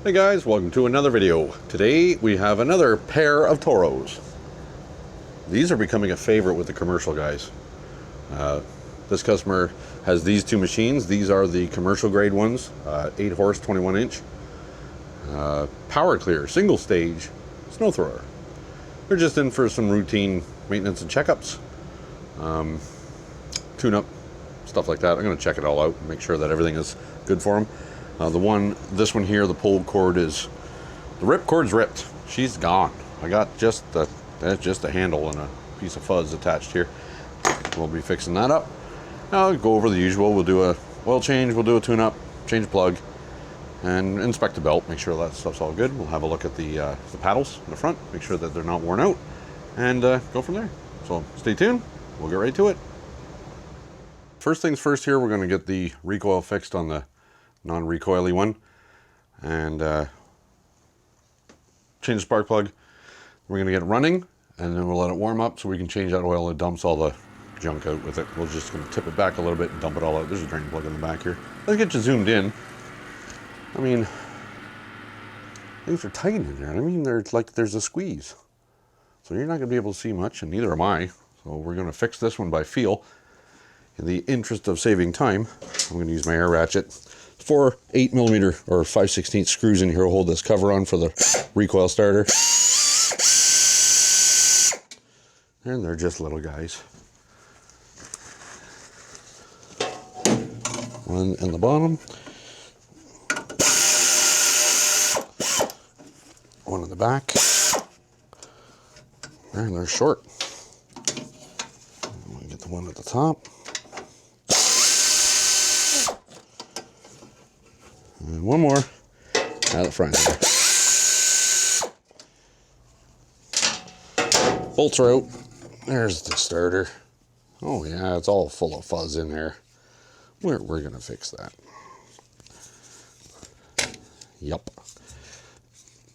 Hey guys, welcome to another video. Today we have another pair of Toros. These are becoming a favorite with the commercial guys. This customer has these two machines. These are the commercial grade ones, 8 horse, 21 inch. Power clear, single stage snow thrower. They're just in for some routine maintenance and checkups, tune up, stuff like that. I'm going to check it all out and make sure that everything is good for them. This one here, the pull cord is, the rip cord's ripped. She's gone. I got just a handle and a piece of fuzz attached here. We'll be fixing that up. I'll go over the usual. We'll do a oil change, we'll do a tune up, change the plug, and inspect the belt, make sure that stuff's all good. We'll have a look at the paddles in the front, make sure that they're not worn out, and go from there. So stay tuned, we'll get right to it. First things first here, we're going to get the recoil fixed on the non-recoily one, and change the spark plug. We're going to get it running, and then we'll let it warm up so we can change that oil. It dumps all the junk out with it. We're just going to tip it back a little bit and dump it all out. There's a drain plug in the back here. Let's get you zoomed in. I mean, things are tight in there. I mean, there's a squeeze. So you're not going to be able to see much, and neither am I. So we're going to fix this one by feel. In the interest of saving time, I'm going to use my air ratchet. 4 8mm or 5/16 screws in here will hold this cover on for the recoil starter. And they're just little guys. One in the bottom. One in the back. And they're short. We get the one at the top. And one more at the front here. Bolts are out. There's the starter. Oh yeah, it's all full of fuzz in there. We're gonna fix that. Yup.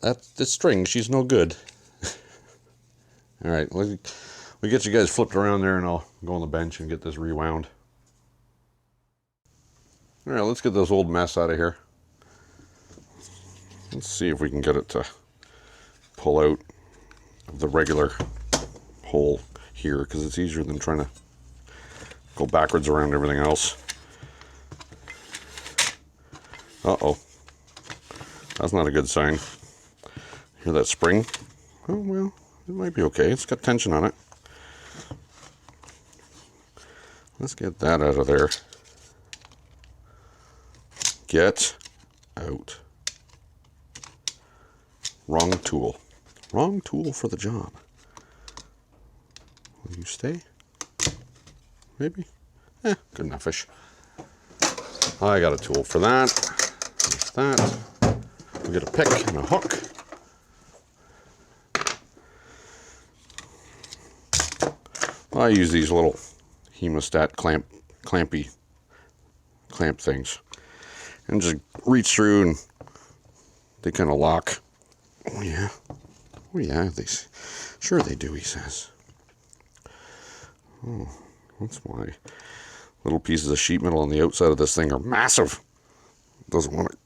The string, she's no good. Alright, we get you guys flipped around there and I'll go on the bench and get this rewound. Alright, let's get this old mess out of here. Let's see if we can get it to pull out of the regular hole here, because it's easier than trying to go backwards around everything else. Uh-oh. That's not a good sign. Hear that spring? Oh, well, it might be okay. It's got tension on it. Let's get that out of there. Get out. Wrong tool. Wrong tool for the job. Will you stay? Maybe? Good enough-ish. I got a tool for that. There's that. We'll get a pick and a hook. I use these little hemostat clampy clamp things. And just reach through and they kind of lock. Oh yeah. Oh yeah, sure they do, he says. Oh, that's why. Little pieces of sheet metal on the outside of this thing are massive. Doesn't want it.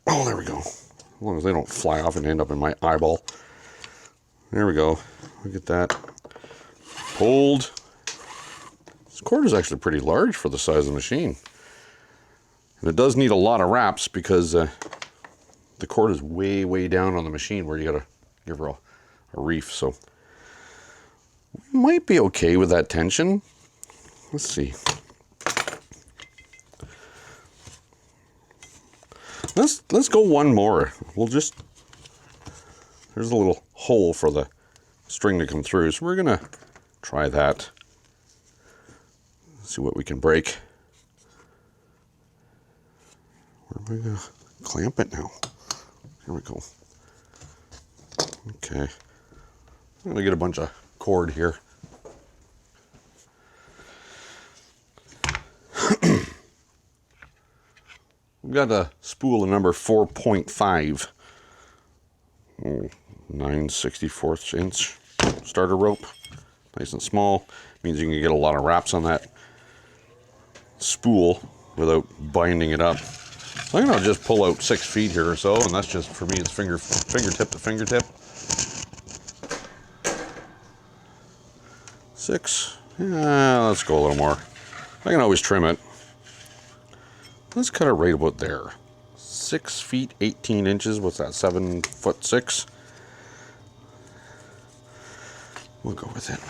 Oh, there we go. As long as they don't fly off and end up in my eyeball. There we go. Look at that. Pulled. This cord is actually pretty large for the size of the machine. And it does need a lot of wraps because the cord is way down on the machine where you gotta give her a reef. So we might be okay with that tension. Let's see. Let's go one more. We'll just, there's a little hole for the string to come through, so we're gonna try that. See what we can break. Where am I gonna clamp it now? Here we go. Okay. I'm gonna get a bunch of cord here. We've got a spool of number 4.5. 9/64 inch starter rope. Nice and small. Means you can get a lot of wraps on that spool without binding it up. So I'm gonna just pull out 6 feet here or so, and that's just, for me, it's fingertip to fingertip. 6, yeah, let's go a little more. I can always trim it. Let's cut it right about there. 6 feet, 18 inches, what's that, 7'6"? We'll go with it.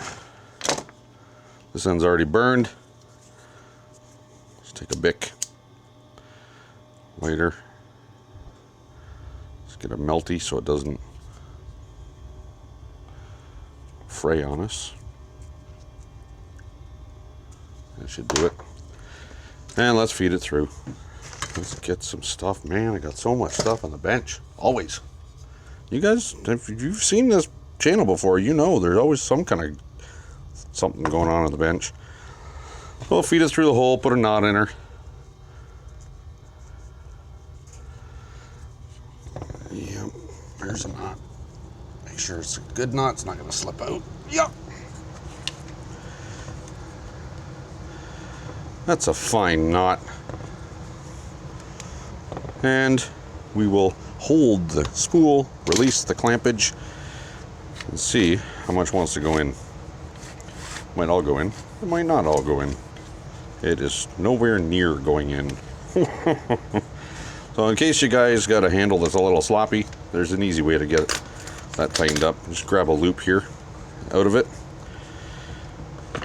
This end's already burned. Let's take a Bic lighter. Let's get it melty so it doesn't fray on us. That should do it. And let's feed it through. Let's get some stuff. Man, I got so much stuff on the bench. Always. You guys, if you've seen this channel before, you know there's always some kind of something going on the bench. We'll feed it through the hole, put a knot in her. Yep, there's a knot. Make sure it's a good knot, it's not going to slip out. Yep. That's a fine knot. And we will hold the spool, release the clampage, and see how much wants to go in. Might all go in, it might not all go in. It is nowhere near going in. So in case you guys got a handle that's a little sloppy, there's an easy way to get that tightened up. Just grab a loop here out of it.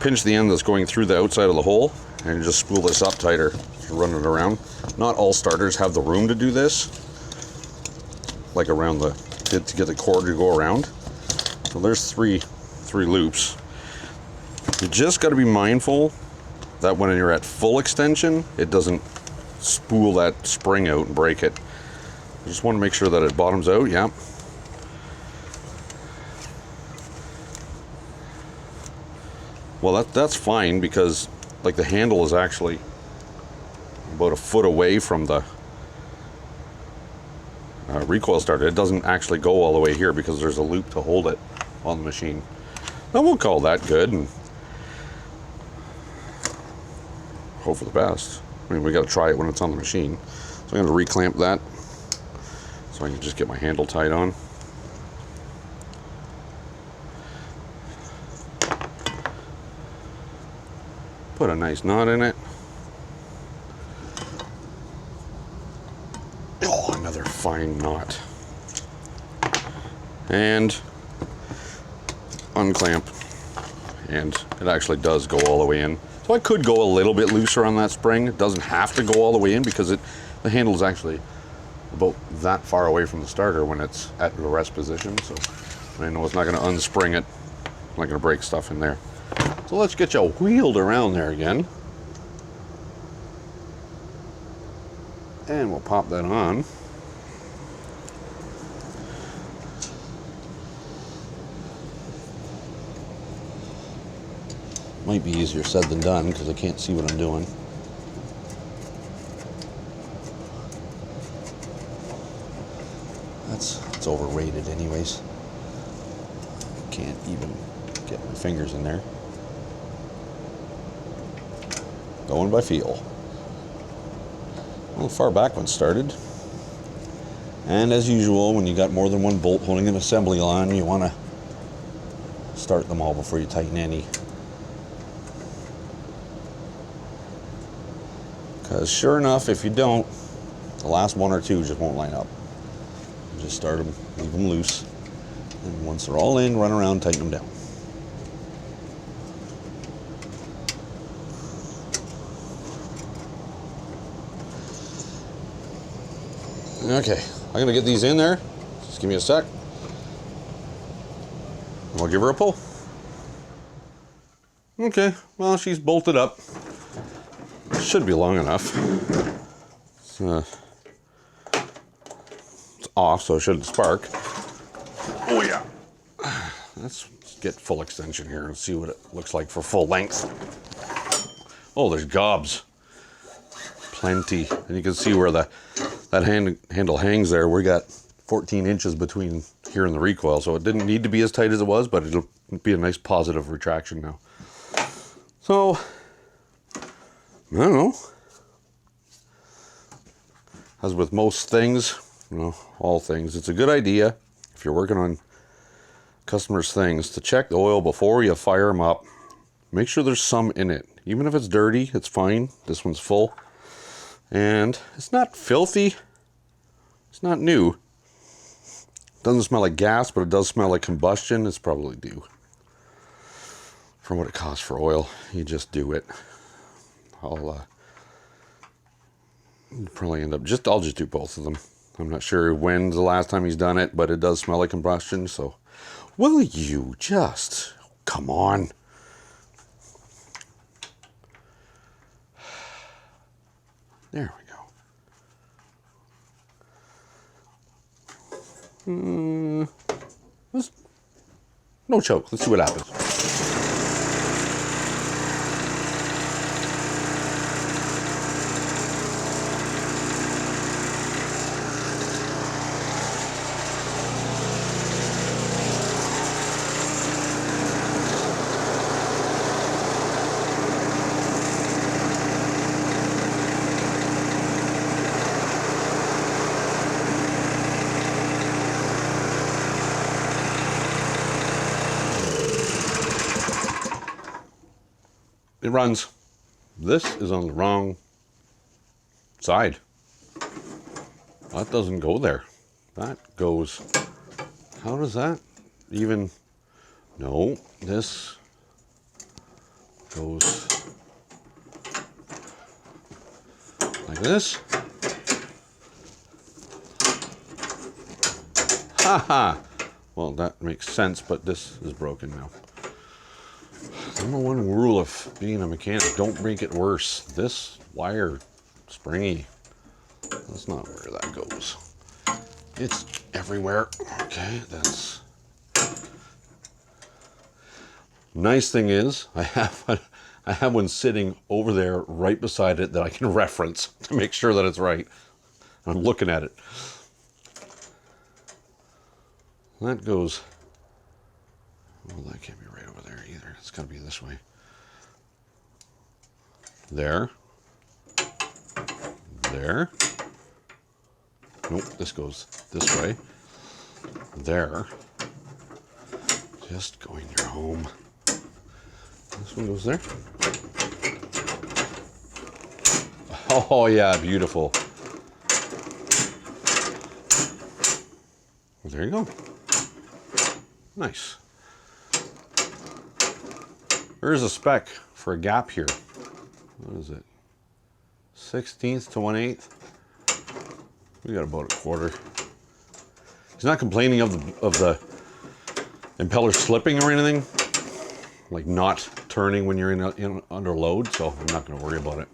Pinch the end that's going through the outside of the hole, and just spool this up tighter. Just run it around. Not all starters have the room to do this, like around the, to get the cord to go around. So there's three loops. You just got to be mindful that when you're at full extension, it doesn't spool that spring out and break it. You just want to make sure that it bottoms out. Yeah. Well, that's fine, because like the handle is actually about a foot away from the recoil starter. It doesn't actually go all the way here because there's a loop to hold it on the machine. Now we'll call that good and hope for the best. I mean, we got to try it when it's on the machine. So I'm going to reclamp that so I can just get my handle tied on. Put a nice knot in it. Oh, another fine knot. And unclamp. And it actually does go all the way in. So I could go a little bit looser on that spring. It doesn't have to go all the way in because the handle is actually about that far away from the starter when it's at the rest position. So I know it's not going to unspring it. It's not going to break stuff in there. So let's get you wheeled around there again. And we'll pop that on. Might be easier said than done because I can't see what I'm doing. It's overrated anyways. Can't even get my fingers in there. Going by feel. A little far back when started. And as usual, when you got more than one bolt holding an assembly line, you want to start them all before you tighten any. Because sure enough, if you don't, the last one or two just won't line up. Just start them, leave them loose, and once they're all in, run around, tighten them down. Okay, I'm gonna get these in there. Just give me a sec. I'll give her a pull. Okay, well, she's bolted up. Should be long enough. It's off, so it shouldn't spark. Oh yeah. Let's get full extension here and see what it looks like for full length. Oh, there's gobs. Plenty. And you can see where that handle hangs there. We got 14 inches between here and the recoil, so it didn't need to be as tight as it was, but it'll be a nice positive retraction now. So, I don't know. As with most things, all things, it's a good idea if you're working on customers' things to check the oil before you fire them up. Make sure there's some in it. Even if it's dirty, it's fine. This one's full. And it's not filthy. It's not new. Doesn't smell like gas, but it does smell like combustion. It's probably due. For what it costs for oil, you just do it. I'll probably end up I'll just do both of them. I'm not sure when's the last time he's done it, but it does smell like combustion, so will you just come on? There we go. No choke. Let's see what happens. It runs. This is on the wrong side. That doesn't go there. That goes, how does that even, no, this goes like this. Haha. Well, that makes sense, but this is broken now. Number one rule of being a mechanic, don't make it worse. This wire, springy, that's not where that goes. It's everywhere. Okay, that's... Nice thing is, I have one sitting over there right beside it that I can reference to make sure that it's right. I'm looking at it. That goes... Well, that can't be right over there either. It's got to be this way. There. There. Nope, this goes this way. There. Just go in your home. This one goes there. Oh yeah, beautiful. Well, there you go. Nice. There's a spec for a gap here. What is it? 1/16 to 1/8. We got about a quarter. He's not complaining of the impeller slipping or anything, like not turning when you're in under load. So I'm not going to worry about it.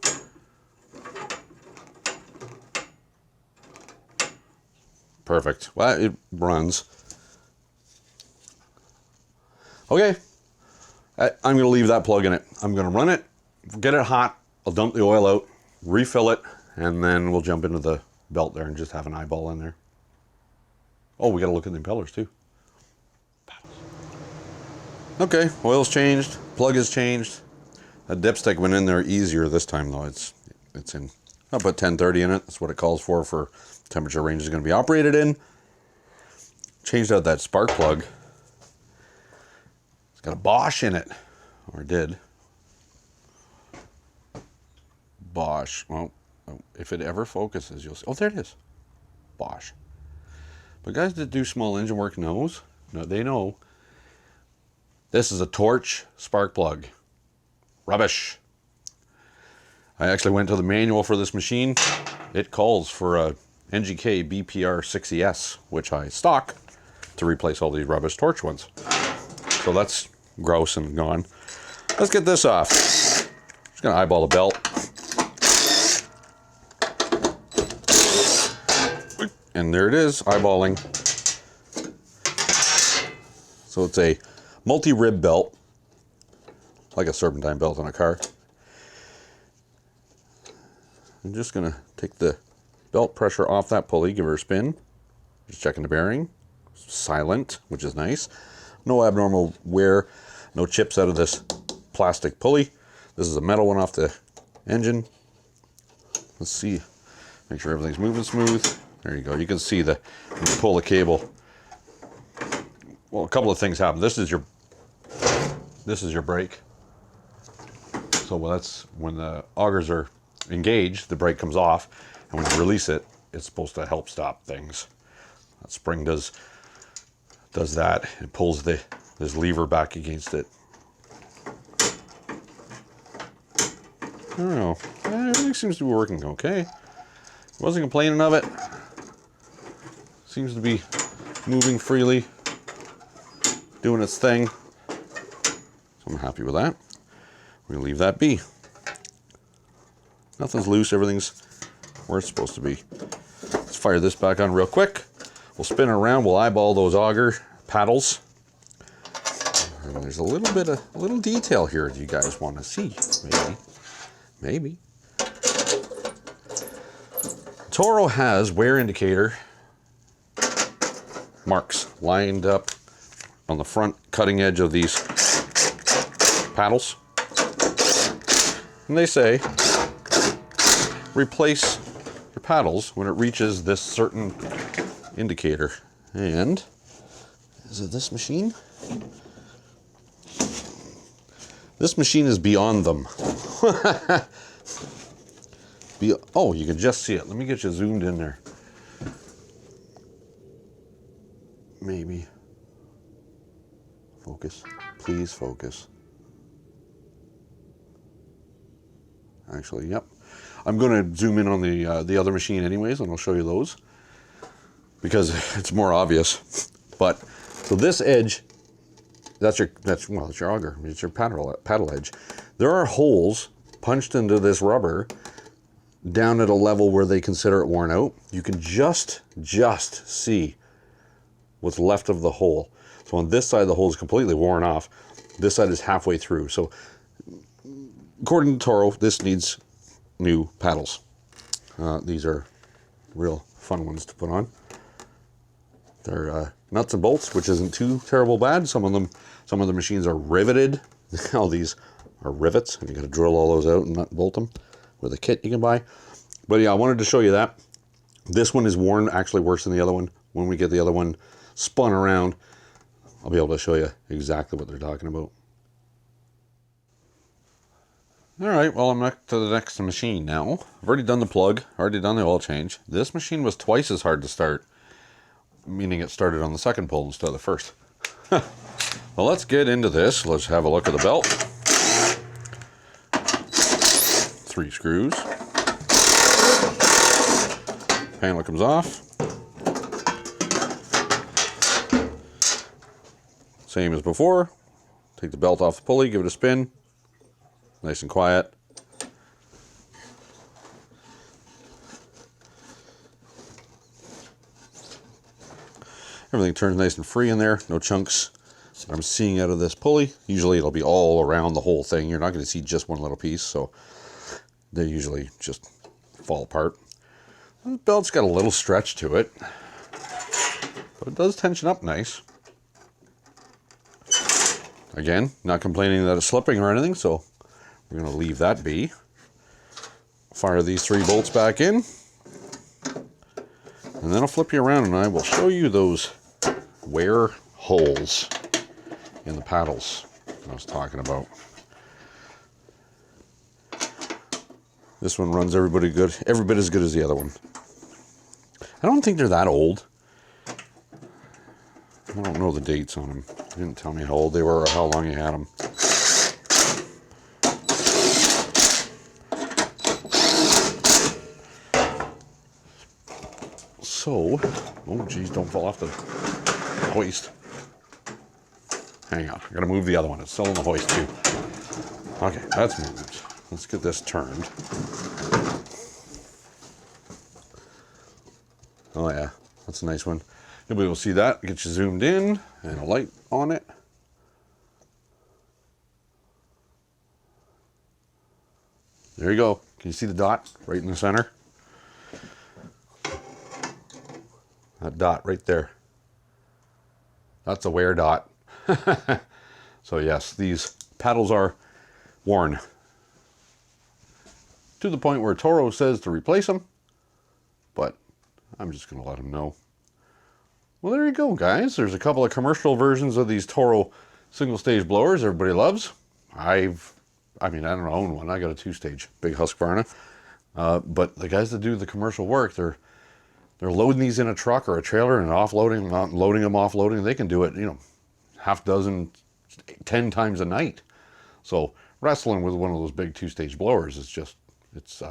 Perfect. Well, it runs. Okay. I'm going to leave that plug in it. I'm going to run it, get it hot, I'll dump the oil out, refill it, and then we'll jump into the belt there and just have an eyeball in there. Oh, we got to look at the impellers too. Okay, oil's changed, plug is changed. That dipstick went in there easier this time though. It's in, I'll put 1030 in it. That's what it calls for temperature range is going to be operated in. Changed out that spark plug. Got a Bosch in it, or did. Bosch. Well, if it ever focuses, you'll see. Oh, there it is. Bosch. But guys that do small engine work they know. This is a Torch spark plug. Rubbish. I actually went to the manual for this machine. It calls for a NGK BPR 60S, which I stock to replace all these rubbish Torch ones. So that's gross and gone. Let's get this off. Just gonna eyeball the belt. And there it is, eyeballing. So it's a multi-rib belt, like a serpentine belt on a car. I'm just gonna take the belt pressure off that pulley, give her a spin. Just checking the bearing. Silent, which is nice. No abnormal wear, no chips out of this plastic pulley. This is a metal one off the engine. Let's see Make sure everything's moving smooth. There you go. You can see when you pull the cable. Well, a couple of things happen. This is your brake. So that's when the augers are engaged, the brake comes off, and when you release it, it's supposed to help stop things. That spring does that. It pulls this lever back against it. I don't know. Everything seems to be working okay. Wasn't complaining of it. Seems to be moving freely, doing its thing. So I'm happy with that. We're gonna leave that be. Nothing's loose, everything's where it's supposed to be. Let's fire this back on real quick. We'll spin it around, we'll eyeball those auger paddles. And there's a little detail here that you guys want to see, maybe. Toro has wear indicator marks lined up on the front cutting edge of these paddles. And they say, replace your paddles when it reaches this certain indicator. And, is it this machine? This machine is beyond them. Oh, you can just see it. Let me get you zoomed in there. Maybe. Focus. Please focus. Actually, yep. I'm going to zoom in on the other machine anyways, and I'll show you those because it's more obvious. But so this edge, that's your auger. It's your paddle edge. There are holes punched into this rubber down at a level where they consider it worn out. You can just see what's left of the hole. So on this side, the hole is completely worn off. This side is halfway through. So according to Toro, this needs new paddles. These are real fun ones to put on. They're nuts and bolts, which isn't too terrible bad. Some of the machines are riveted. All these are rivets, and you got to drill all those out and nut and bolt them with a kit you can buy. But yeah, I wanted to show you that. This one is worn actually worse than the other one. When we get the other one spun around, I'll be able to show you exactly what they're talking about. All right, well, I'm back to the next machine now. I've already done the plug, already done the oil change. This machine was twice as hard to start, meaning it started on the second pull instead of the first. Well, let's get into this. Let's have a look at the belt. 3 screws. Panel comes off. Same as before. Take the belt off the pulley, give it a spin. Nice and quiet. Everything turns nice and free in there. No chunks that I'm seeing out of this pulley. Usually it'll be all around the whole thing. You're not going to see just one little piece, so they usually just fall apart. The belt's got a little stretch to it, but it does tension up nice. Again, not complaining that it's slipping or anything, so we're going to leave that be. Fire these 3 bolts back in, and then I'll flip you around and I will show you those wear holes in the paddles I was talking about. This one runs every bit as good as the other one. I don't think they're that old. I don't know the dates on them. They didn't tell me how old they were or how long you had them. So, oh geez, don't fall off the hoist. Hang on, I gotta move the other one. It's still on the hoist too. Okay, that's moved. Let's get this turned. Oh yeah, that's a nice one. You'll be able to see that. Get you zoomed in and a light on it. There you go. Can you see the dot right in the center? That dot right there. That's a wear dot. So yes, these paddles are worn to the point where Toro says to replace them. I'm just going to let him know. Well, there you go, guys. There's a couple of commercial versions of these Toro single-stage blowers everybody loves. I mean, I don't own one. I got a 2-stage big Husqvarna. But the guys that do the commercial work, they're loading these in a truck or a trailer and offloading, loading them, offloading. They can do it, you know, half dozen, 10 times a night. So wrestling with one of those big 2-stage blowers is just, it's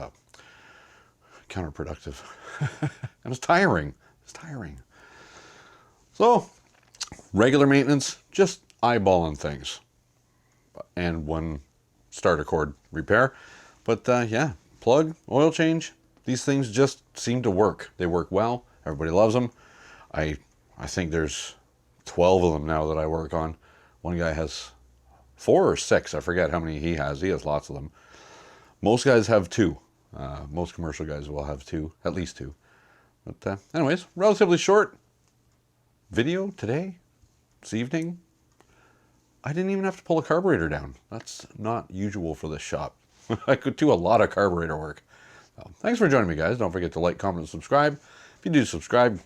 counterproductive. And it's tiring. It's tiring. So regular maintenance, just eyeballing things. And one starter cord repair. But yeah, plug, oil change, these things just seem to work. They work well. Everybody loves them. I think there's 12 of them now that I work on. One guy has 4 or 6. I forget how many he has. He has lots of them. Most guys have 2. Most commercial guys will have 2, at least 2. But anyways, relatively short video today, this evening. I didn't even have to pull a carburetor down. That's not usual for this shop. I could do a lot of carburetor work. So, thanks for joining me, guys. Don't forget to like, comment, and subscribe. If you do subscribe,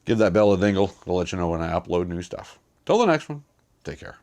give that bell a dingle. It'll let you know when I upload new stuff. Till the next one, take care.